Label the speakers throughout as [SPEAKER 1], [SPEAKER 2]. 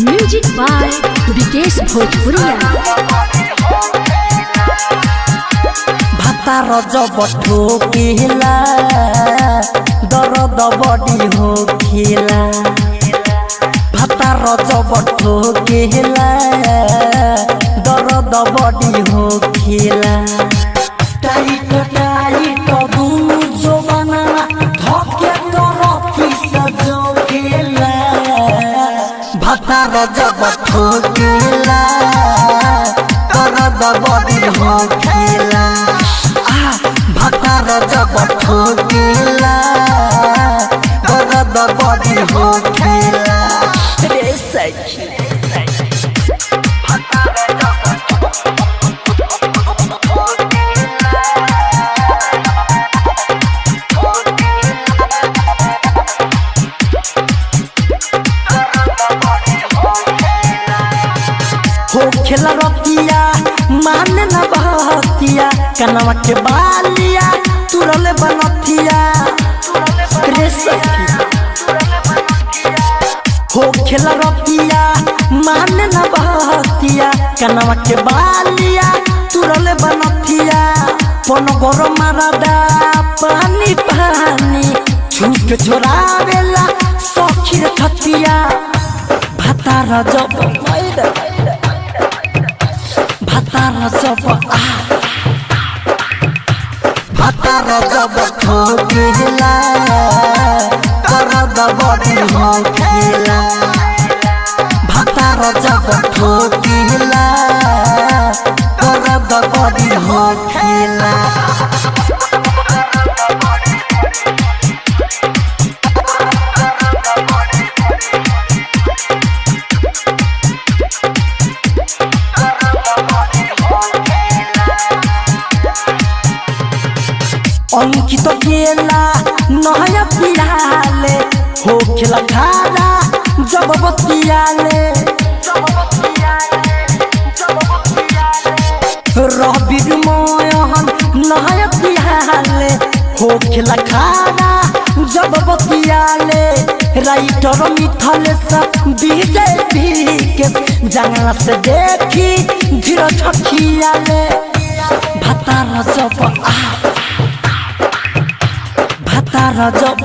[SPEAKER 1] Music by Vikesh भोजपुरिया।
[SPEAKER 2] भाता रजब ठोकेला दर्द बड़ी हो खेला। भाता रजब ठोकेला दर्द बड़ी हो खेला। टाइट टाइट बुझो बना धके तरफी सजो खेला। भाता रजब ठोकेला दर्द बड़ी हो खेला। भाता रजब ठोकेला दर्द बड़ी हो खेला। रे सखी हो खेला रतिया माने न बहतिया। कनवा के बालिया तुरले बनतिया। रे सखी हो खेला रतिया माने न बहतिया। कनवा के बालिया तुरले बनतिया। पन गोर मारदा पानी पानी छुक छोरावेला सखी रे छतिया। भाता रजब भाता रजब भाता रजब ठोकेला दर्द बड़ी हो खेला। भाता रजब ठोकेला दर्द बड़ी हो खेला। अंकित केला नया पियाले हो खेला खाना जब बतियाले। रवि मोहन नया पियाले हो खेला खाना जब बतियाले। राइटर मिथल विजय के जंगला से देखी धीरज खियाले। भाता रजब भाता रजब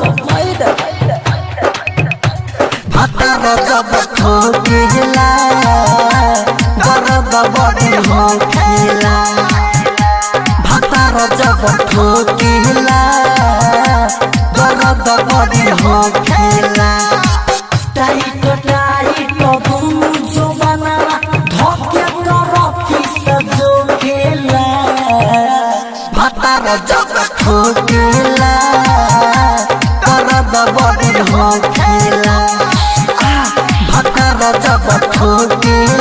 [SPEAKER 2] भाता रजब ठोकेला दर्द बड़ी हो खेला। भाता रजब ठोकेला दर्द बड़ी हो खेला। टाइट टाइट बुझो बना धके तरफी सजो खेला। भाता रजब ठोकेला दर्द बड़ी हो खेला। भाता रजब ठोकेला